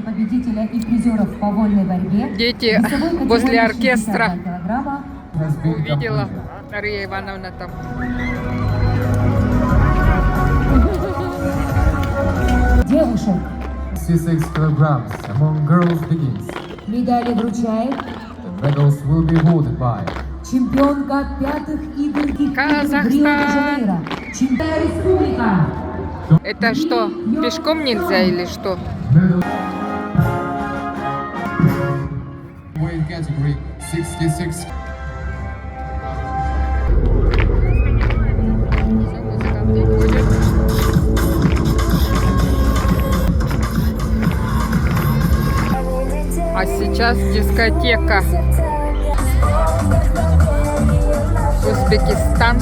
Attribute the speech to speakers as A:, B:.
A: Победителя и призеров по вольной борьбе.
B: Дети возле оркестра. Увидела Мария Ивановна там.
A: Девушек
C: 66 kilograms among girls begins.
A: медали вручает
C: Medals will be awarded by
A: чемпионка пятых игр
B: Казахстан.
A: Рио-де-Жанейро. Чемпионка республика.
B: Это что, пешком нельзя или что?
C: weight category 66.
B: А сейчас дискотека. Узбекистан.